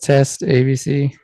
Test ABC.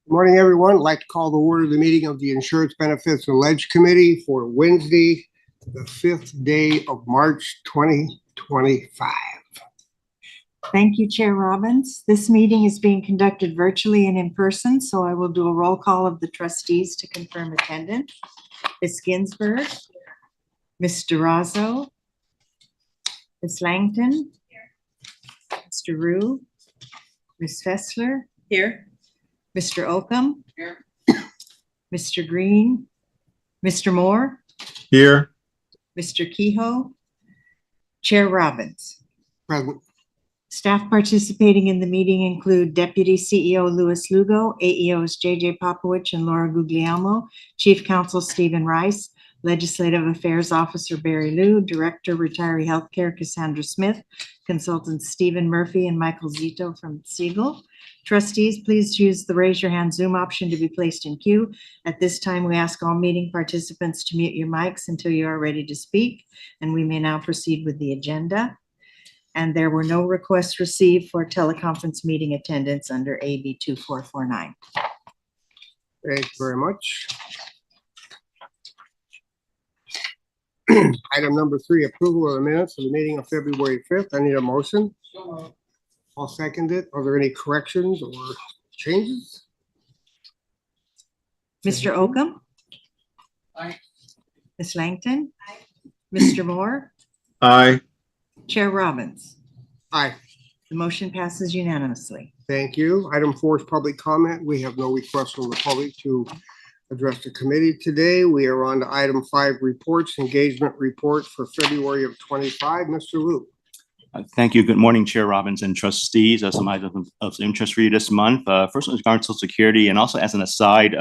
Good morning, everyone. I'd like to call the order of the meeting of the Insurance Benefits and Ledge Committee for Wednesday, the 5th day of March, 2025. Thank you, Chair Robbins. This meeting is being conducted virtually and in person, so I will do a roll call of the trustees to confirm attendance. Ms. Ginsburg, Ms. Durazo, Ms. Langton, Mr. Rue, Ms. Fessler, here. Mr. Oakham, here. Mr. Green, Mr. Moore, here. Mr. Kehoe, Chair Robbins. Present. Staff participating in the meeting include Deputy CEO Louis Lugo, AEOs JJ Popowich and Laura Guglielmo, Chief Counsel Stephen Rice, Legislative Affairs Officer Barry Liu, Director Retiree Healthcare Cassandra Smith, Consultants Stephen Murphy and Michael Zito from Siegel. Trustees, please use the raise your hand Zoom option to be placed in queue. At this time, we ask all meeting participants to mute your mics until you are ready to speak, and we may now proceed with the agenda. And there were no requests received for teleconference meeting attendance under AB 2449. Thank you very much. Item number 3, approval of the minutes of the meeting of February 5th. I need a motion. I'll second it. Are there any corrections or changes? Mr. Oakham? Aye. Ms. Langton? Aye. Mr. Moore? Aye. Chair Robbins? Aye. The motion passes unanimously. Thank you. Item 4 is public comment. We have no requests from the public to address the committee today. We are on to item 5, reports, engagement report for February of 25. Mr. Liu. Thank you. Good morning, Chair Robbins and trustees. Some items of interest for you this month. First one is regarding Social Security, and also as an aside,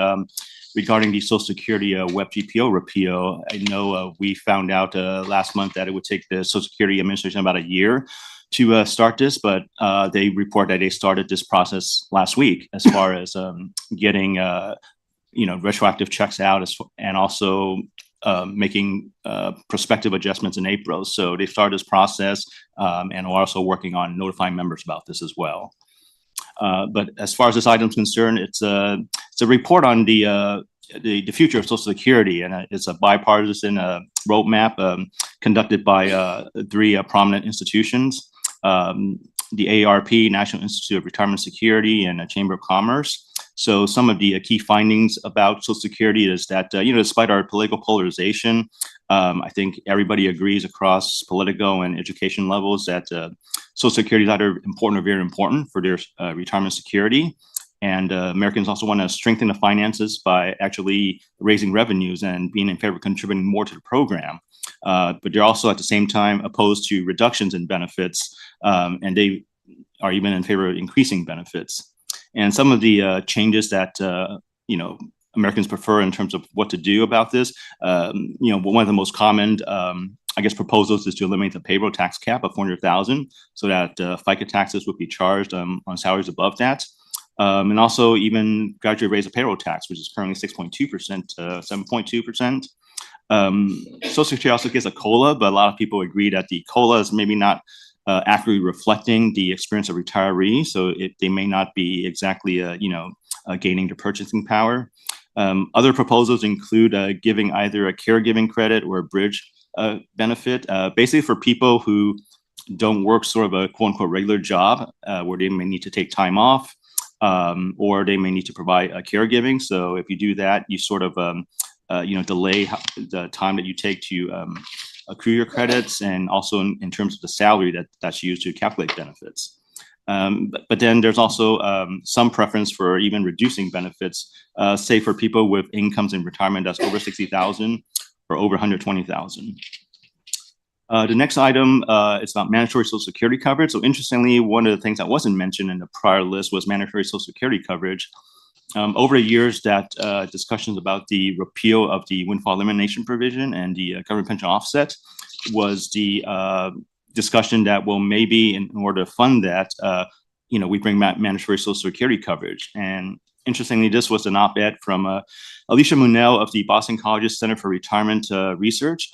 regarding the Social Security web GPO repeal. I know we found out last month that it would take the Social Security Administration about a year to start this, but they report that they started this process last week as far as getting retroactive checks out, and also making prospective adjustments in April. So they started this process and are also working on notifying members about this as well. But as far as this item is concerned, it's a report on the future of Social Security, and it's a bipartisan roadmap conducted by 3 prominent institutions, the AARP, National Institute of Retirement Security, and the Chamber of Commerce. So some of the key findings about Social Security is that, despite our political polarization, I think everybody agrees across political and education levels that Social Security is either important or very important for their retirement security. And Americans also want to strengthen the finances by actually raising revenues and being in favor of contributing more to the program. But they're also at the same time opposed to reductions in benefits, and they are even in favor of increasing benefits. And some of the changes that Americans prefer in terms of what to do about this, one of the most common, proposals is to eliminate the payroll tax cap of $400,000, so that FICA taxes would be charged on salaries above that. And also even gradually raise the payroll tax, which is currently 6.2% to 7.2%. Social Security also gets a COLA, but a lot of people agree that the COLA is maybe not accurately reflecting the experience of retirees, so they may not be exactly, gaining their purchasing power. Other proposals include giving either a caregiving credit or a bridge benefit, basically for people who don't work sort of a quote-unquote regular job, where they may need to take time off, or they may need to provide caregiving. So if you do that, you sort of delay the time that you take to accrue your credits, and also in terms of the salary that's used to calculate benefits. But then there's also some preference for even reducing benefits, say for people with incomes in retirement that's over $60,000 or over $120,000. The next item is about mandatory Social Security coverage. So interestingly, one of the things that wasn't mentioned in the prior list was mandatory Social Security coverage. Over the years, that discussions about the repeal of the windfall elimination provision and the government pension offset was the discussion that, well, maybe in order to fund that, we bring back mandatory Social Security coverage. And interestingly, this was an op-ed from Alicia Munell of the Boston College's Center for Retirement Research.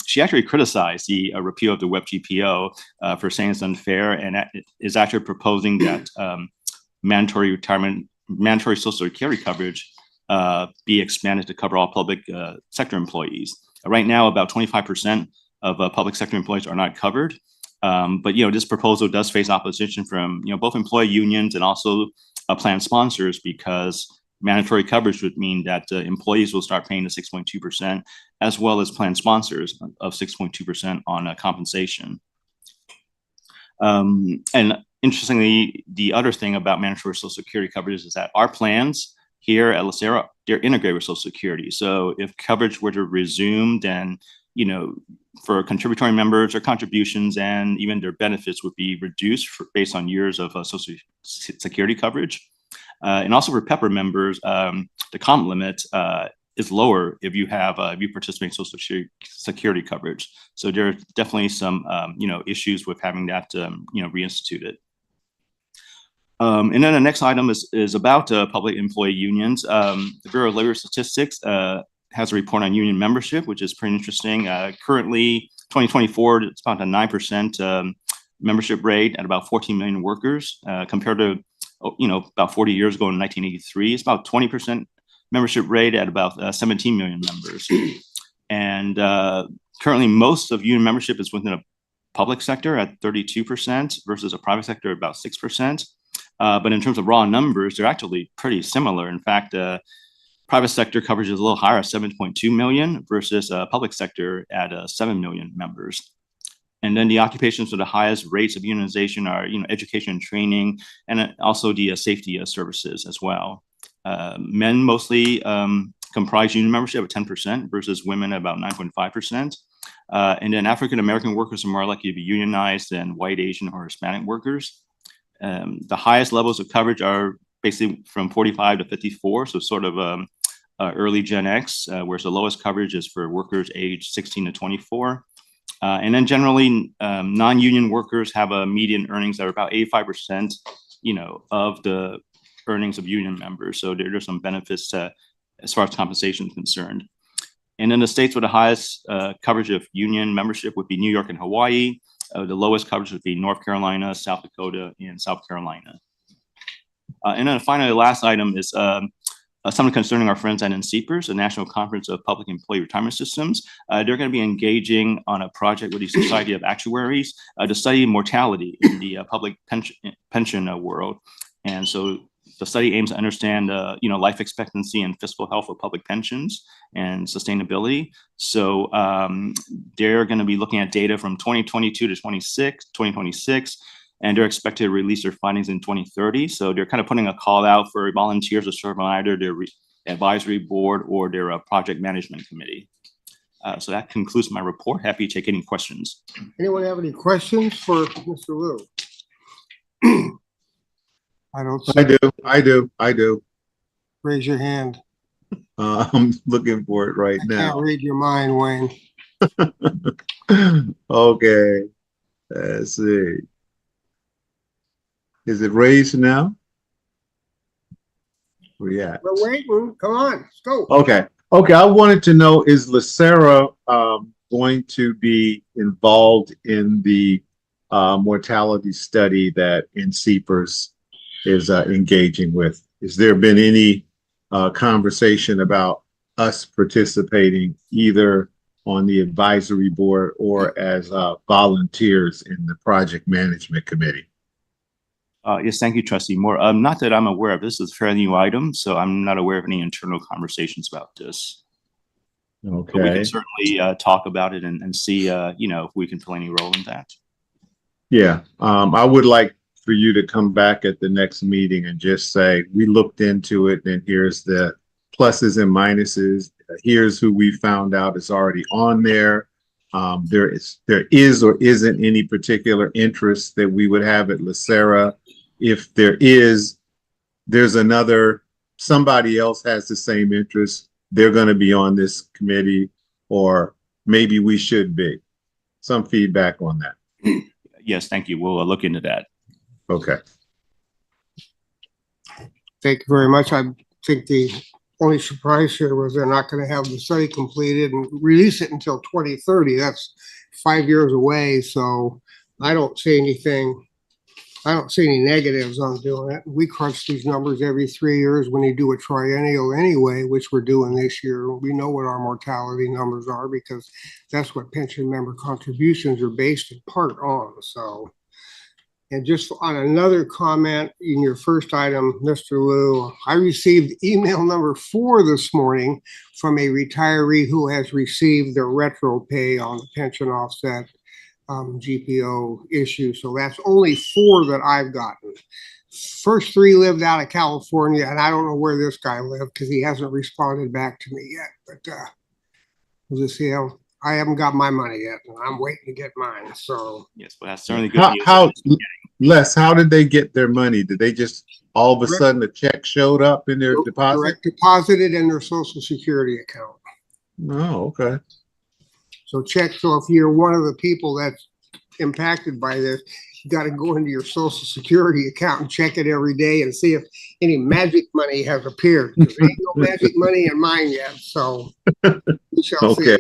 She actually criticized the repeal of the WebGPO for saying it's unfair, and is actually proposing that mandatory Social Security coverage be expanded to cover all public sector employees. Right now, about 25% of public sector employees are not covered. But this proposal does face opposition from both employee unions and also plan sponsors, because mandatory coverage would mean that employees will start paying the 6.2%, as well as plan sponsors of 6.2% on compensation. And interestingly, the other thing about mandatory Social Security coverage is that our plans here at LACERA, they're integrated with Social Security. So if coverage were to resume, then for contributory members, their contributions and even their benefits would be reduced based on years of Social Security coverage. And also for PEPR members, the comp limit is lower if you participate in Social Security coverage. So there are definitely some issues with having that reinstituted. And then the next item is about public employee unions. The Bureau of Labor Statistics has a report on union membership, which is pretty interesting. Currently, 2024, it's about a 9% membership rate at about 14 million workers, compared to about 40 years ago in 1983. It's about 20% membership rate at about 17 million members. And currently, most of union membership is within a public sector at 32% versus a private sector at about 6%. But in terms of raw numbers, they're actually pretty similar. In fact, private sector coverage is a little higher, 7.2 million, versus public sector at 7 million members. And then the occupations with the highest rates of unionization are, education and training, and also the safety services as well. Men mostly comprise union membership at 10% versus women at about 9.5%. And then African American workers are more likely to be unionized than white, Asian, or Hispanic workers. The highest levels of coverage are basically from 45 to 54, so sort of early Gen X, whereas the lowest coverage is for workers aged 16 to 24. And then generally, non-union workers have a median earnings that are about 85%, of the earnings of union members. So there's some benefits as far as compensation is concerned. And then the states with the highest coverage of union membership would be New York and Hawaii. The lowest coverage would be North Carolina, South Dakota, and South Carolina. And then finally, the last item is something concerning our friends at NCPERS, the National Conference of Public Employee Retirement Systems. They're going to be engaging on a project with the Society of Actuaries to study mortality in the public pension world. And so the study aims to understand, life expectancy and fiscal health of public pensions and sustainability. So they're going to be looking at data from 2022 to 2026, and they're expected to release their findings in 2030. So they're kind of putting a call out for volunteers to serve on either their advisory board or their project management committee. So that concludes my report. Happy to take any questions. Anyone have any questions for Mr. Liu? I don't see. I do. Raise your hand. I'm looking for it right I now. can't read your mind, Wayne. Okay, let's see. Is it raised now? Where you at? We're waiting. Come on, let's go. Okay. I wanted to know, is LACERA going to be involved in the mortality study that NCPERS is engaging with? Has there been any conversation about us participating either on the advisory board or as volunteers in the project management committee? Yes, thank you, Trustee Moore. Not that I'm aware of. This is a fairly new item, so I'm not aware of any internal conversations about this. Okay. But we can certainly talk about it and see, if we can play any role in that. Yeah, I would like for you to come back at the next meeting and just say, we looked into it and here's the pluses and minuses. Here's who we found out is already on there. There is or isn't any particular interest that we would have at LACERA. If there is, there's somebody else has the same interest. They're going to be on this committee, or maybe we should be. Some feedback on that. Yes, thank you. We'll look into that. Okay. Thank you very much. I think the only surprise here was they're not going to have the study completed and release it until 2030. That's 5 years away. So I don't see anything. I don't see any negatives on doing it. We crunch these numbers every 3 years when you do a triennial anyway, which we're doing this year. We know what our mortality numbers are because that's what pension member contributions are based in part on. So, and just on another comment in your first item, Mr. Liu, I received email number 4 this morning from a retiree who has received their retro pay on the pension offset GPO issue. So that's only 4 that I've gotten. First 3 lived out of California, and I don't know where this guy lived because he hasn't responded back to me yet. But we'll just see how. I haven't got my money yet, and I'm waiting to get mine. So yes, but that's certainly good news. Les, how did they get their money? Did they just all of a sudden a check showed up in their deposit? Direct deposited in their Social Security account. Oh, okay. So if you're one of the people that's impacted by this, you got to go into your Social Security account and check it every day and see if any magic money has appeared. There ain't no magic money in mine yet, so we shall see.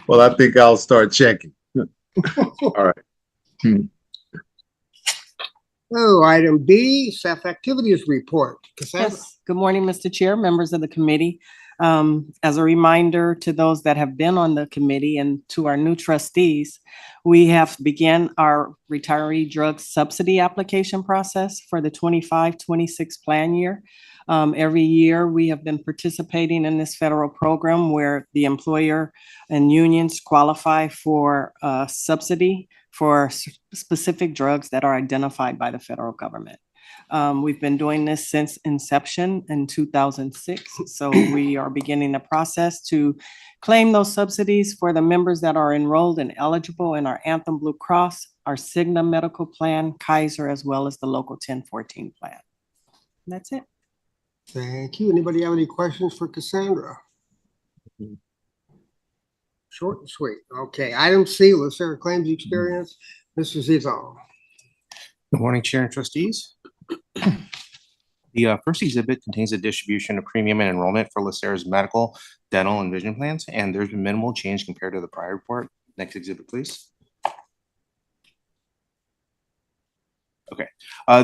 Well, I think I'll start checking. All right. Oh, item B, staff activities report. Cassandra. Yes. Good morning, Mr. Chair, members of the committee. As a reminder to those that have been on the committee and to our new trustees, we have begun our retiree drug subsidy application process for the 25-26 plan year. Every year we have been participating in this federal program where the employer and unions qualify for subsidy for specific drugs that are identified by the federal government. We've been doing this since inception in 2006. So we are beginning the process to claim those subsidies for the members that are enrolled and eligible in our Anthem Blue Cross, our Cigna medical plan, Kaiser, as well as the local 1014 plan. And that's it. Thank you. Anybody have any questions for Cassandra? Short and sweet. Okay, item C, LACERA claims experience. Mr. Zizon. Good morning, Chair and trustees. The first exhibit contains a distribution of premium and enrollment for LACERA's medical, dental, and vision plans, and there's been minimal change compared to the prior report. Next exhibit, please. Okay,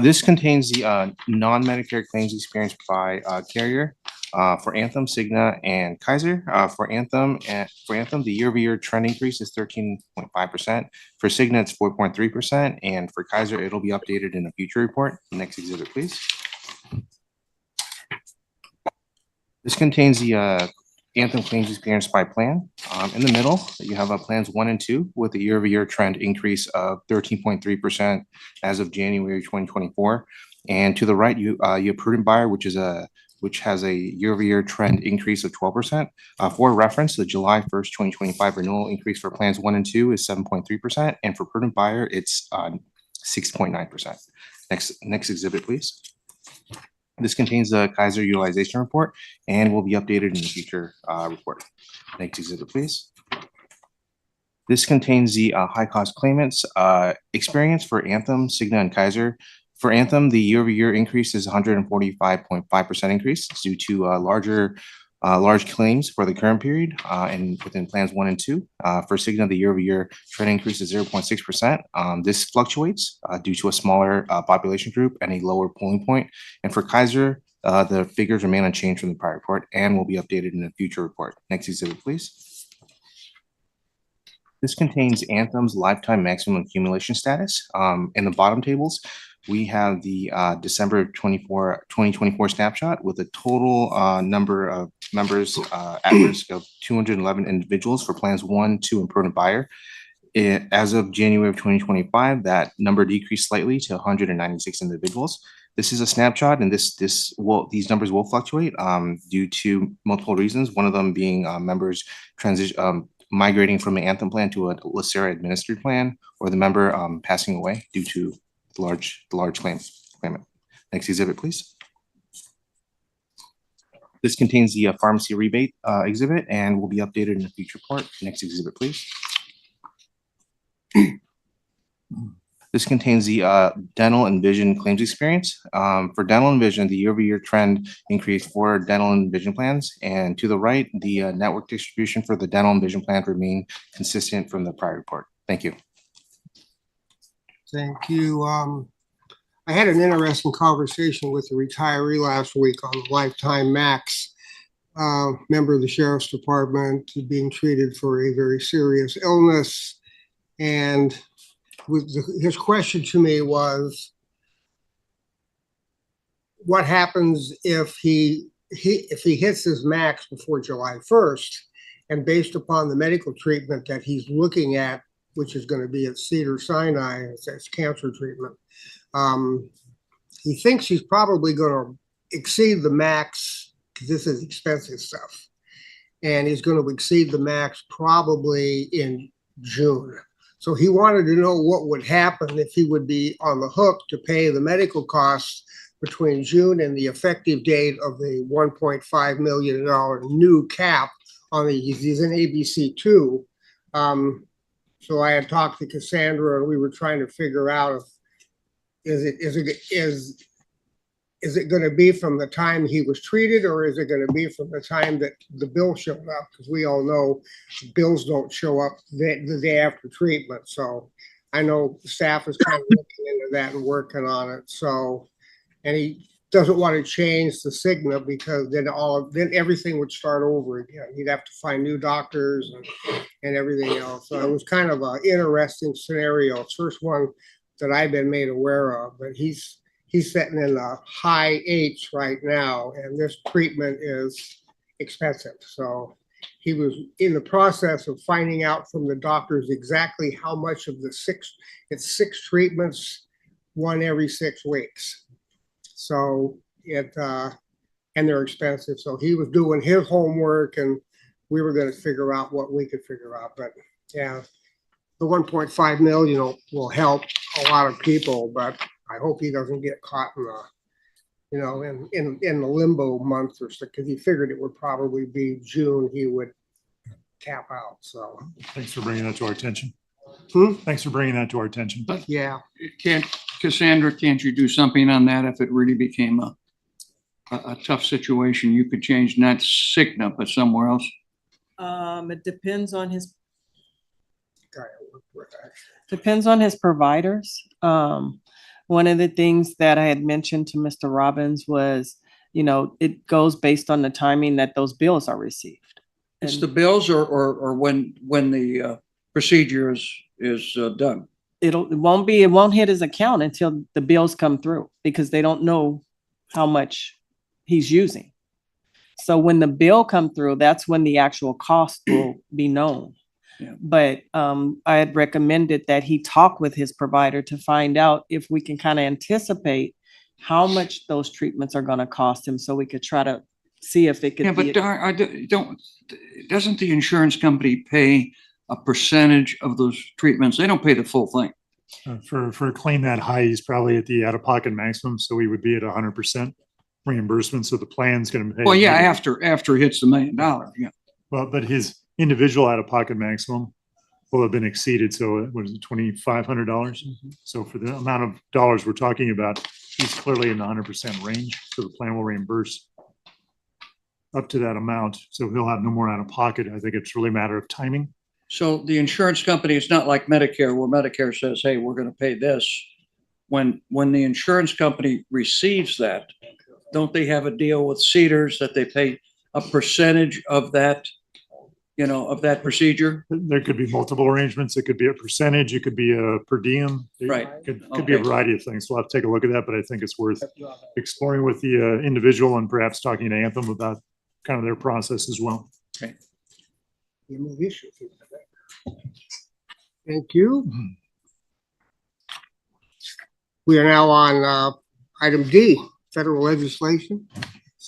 this contains the non-Medicare claims experienced by carrier for Anthem, Cigna, and Kaiser. For Anthem, the year-over-year trend increase is 13.5%. For Cigna, it's 4.3%, and for Kaiser, it'll be updated in a future report. Next exhibit, please. This contains the Anthem claims experienced by plan. In the middle, you have plans 1 and 2 with a year-over-year trend increase of 13.3% as of January 2024. And to the right, you have prudent buyer, which has a year-over-year trend increase of 12%. For reference, the July 1st, 2025 renewal increase for plans 1 and 2 is 7.3%, and for prudent buyer, it's 6.9%. Next exhibit, please. This contains the Kaiser utilization report and will be updated in the future report. Next exhibit, please. This contains the high cost claimants experience for Anthem, Cigna, and Kaiser. For Anthem, the year-over-year increase is 145.5% increase due to large claims for the current period and within plans 1 and 2. For Cigna, the year-over-year trend increase is 0.6%. This fluctuates due to a smaller population group and a lower polling point. And for Kaiser, the figures remain unchanged from the prior report and will be updated in a future report. Next exhibit, please. This contains Anthem's lifetime maximum accumulation status. In the bottom tables, we have the December 2024 snapshot with a total number of members at risk of 211 individuals for plans 1, 2, and prudent buyer. As of January of 2025, that number decreased slightly to 196 individuals. This is a snapshot, and these numbers will fluctuate due to multiple reasons. One of them being members migrating from an Anthem plan to a LACERA administered plan, or the member passing away due to the large claimant. Next exhibit, please. This contains the pharmacy rebate exhibit and will be updated in a future report. Next exhibit, please. This contains the dental and vision claims experience. For dental and vision, the year-over-year trend increased for dental and vision plans. And to the right, the network distribution for the dental and vision plan remain consistent from the prior report. Thank you. Thank you. I had an interesting conversation with a retiree last week on the lifetime max. Member of the Sheriff's Department being treated for a very serious illness. And his question to me was, what happens if he hits his max before July 1st, and based upon the medical treatment that he's looking at, which is going to be at Cedars-Sinai, it's cancer treatment, he thinks he's probably going to exceed the max, because this is expensive stuff, and he's going to exceed the max probably in June. So he wanted to know what would happen if he would be on the hook to pay the medical costs between June and the effective date of the $1.5 million new cap on the, he's in ABC2. So I had talked to Cassandra and we were trying to figure out if, is it going to be from the time he was treated, or is it going to be from the time that the bill showed up? Because we all know bills don't show up the day after treatment. So I know staff is kind of looking into that and working on it. So, and he doesn't want to change the Cigna, because then everything would start over again. He'd have to find new doctors and everything else. So it was kind of an interesting scenario. It's the first one that I've been made aware of, but he's sitting in the high 8s right now, and this treatment is expensive. So he was in the process of finding out from the doctors exactly how much of the 6 treatments, 1 every 6 weeks. So and they're expensive. So he was doing his homework, and we were going to figure out what we could figure out. But yeah, the 1.5 million will help a lot of people, but I hope he doesn't get caught in the, in the limbo month or so, because he figured it would probably be June he would cap out. So thanks for bringing that to our attention. Hmm? Thanks for bringing that to our attention. Yeah. Cassandra, can't you do something on that if it really became a a tough situation, you could change not Cigna, but somewhere else? It depends on his providers. One of the things that I had mentioned to Mr. Robbins was, it goes based on the timing that those bills are received. It's And the bills or when the procedure is done? it won't hit his account until the bills come through because they don't know how much he's using. So when the bill come through, that's when the actual cost will be known. Yeah. But I had recommended that he talk with his provider to find out if we can kind of anticipate how much those treatments are going to cost him, so we could try to see if it could Yeah, be. but doesn't the insurance company pay a percentage of those treatments? They don't pay the full thing. For a claim that high, he's probably at the out-of-pocket maximum, so we would be at 100% reimbursement. So the plan's going to pay. Well, yeah, after it hits the $1 million, yeah. Well, but his individual out-of-pocket maximum will have been exceeded. So what is it, $2,500? So for the amount of dollars we're talking about, he's clearly in the 100% range. So the plan will reimburse up to that amount. So he'll have no more out-of-pocket. I think it's really a matter of timing. So the insurance company is not like Medicare, where Medicare says, hey, we're going to pay this. When the insurance company receives that, don't they have a deal with Cedars that they pay a percentage of that, of that procedure? There could be multiple arrangements. It could be a percentage. It could be a per diem. Right. Could be a Okay. variety of things. We'll have to take a look at that, but I think it's worth exploring with the individual and perhaps talking to Anthem about kind of their process as well. Thank you. We are now on item D, federal legislation.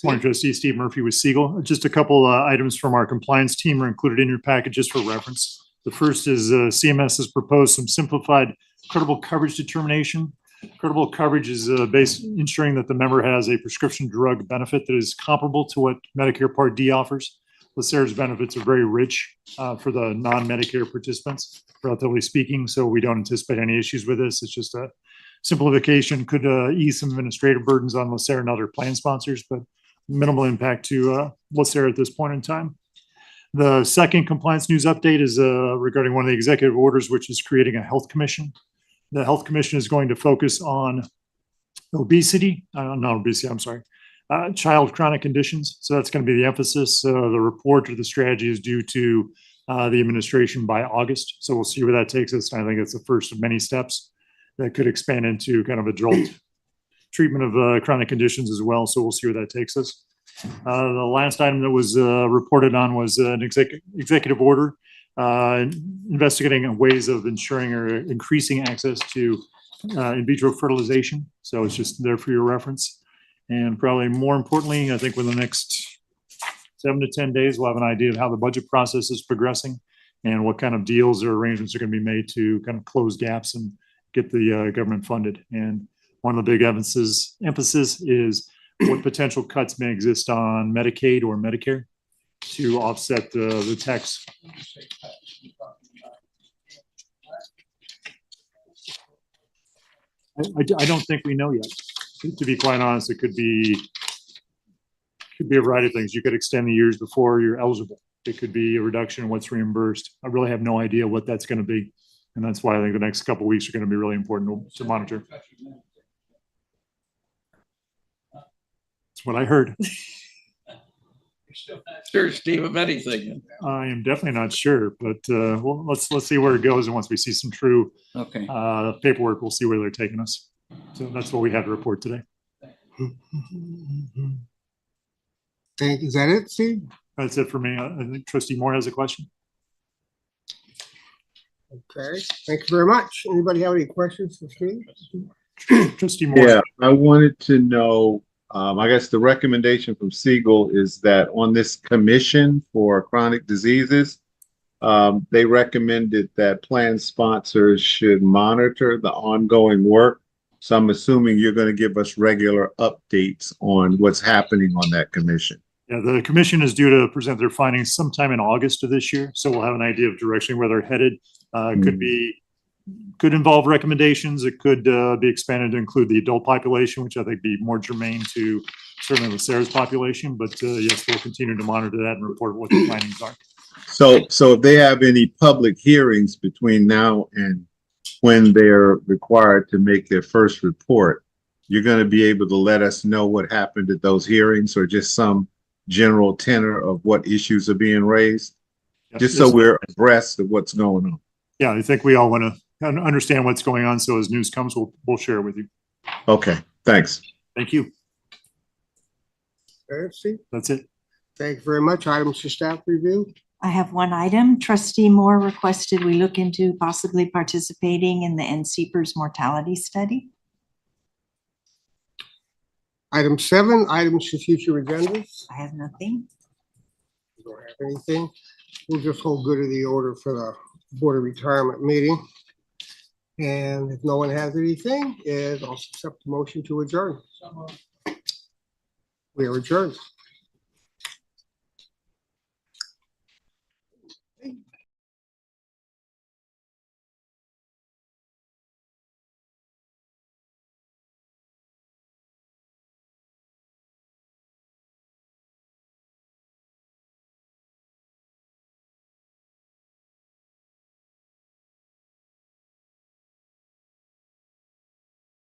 Morning, Trustee Steve Murphy with Siegel. Just a couple items from our compliance team are included in your package just for reference. The first is CMS has proposed some simplified credible coverage determination. Credible coverage is based ensuring that the member has a prescription drug benefit that is comparable to what Medicare Part D offers. LACERA's benefits are very rich for the non-Medicare participants, relatively speaking, so we don't anticipate any issues with this. It's just a simplification, could ease some administrative burdens on LACERA and other plan sponsors, but minimal impact to LACERA at this point in time. The second compliance news update is regarding one of the executive orders, which is creating a health commission. The health commission is going to focus on child chronic conditions. So that's going to be the emphasis. The report or the strategy is due to the administration by August. So we'll see where that takes us. And I think it's the first of many steps that could expand into kind of adult treatment of chronic conditions as well. So we'll see where that takes us. The last item that was reported on was an executive order investigating ways of ensuring or increasing access to in vitro fertilization. So it's just there for your reference. And probably more importantly, I think within the next 7 to 10 days, we'll have an idea of how the budget process is progressing and what kind of deals or arrangements are going to be made to kind of close gaps and get the government funded. And one of the big emphasis is what potential cuts may exist on Medicaid or Medicare to offset the tax. I don't think we know yet. To be quite honest, it could be a variety of things. You could extend the years before you're eligible. It could be a reduction in what's reimbursed. I really have no idea what that's going to be. And that's why I think the next couple of weeks are going to be really important to monitor. That's what I heard. Sure, Steve, of anything. I am definitely not sure, but well, let's see where it goes. And once we see some true Okay. paperwork, we'll see where they're taking us. So that's what we had to report today. Thank you. Is that it, Steve? That's it for me. I think Trustee Moore has a question. Okay, thank you very much. Anybody have any questions for Steve? Trustee Moore. Yeah, I wanted to know, I guess the recommendation from Siegel is that on this commission for chronic diseases, they recommended that plan sponsors should monitor the ongoing work. So I'm assuming you're going to give us regular updates on what's happening on that commission. Yeah, the commission is due to present their findings sometime in August of this year. So we'll have an idea of direction where they're headed. Could involve recommendations. It could be expanded to include the adult population, which I think be more germane to certainly with Sarah's population, but yes, we'll continue to monitor that and report what the findings are. So if they have any public hearings between now and when they're required to make their first report, you're going to be able to let us know what happened at those hearings or just some general tenor of what issues are being raised, Yeah, just so we're abreast of what's going on. Yeah, I think we all want to understand what's going on. So as news comes, we'll share it with you. Okay, thanks. Thank you. Nancy, That's it. thank you very much. Items for staff review. I have one item. Trustee Moore requested we look into possibly participating in the NCPERS mortality study. Item 7, items for future agendas. I have nothing. We don't have anything. We'll just hold good of the order for the Board of Retirement meeting. And if no one has anything, I'll accept the motion to adjourn. We are adjourned.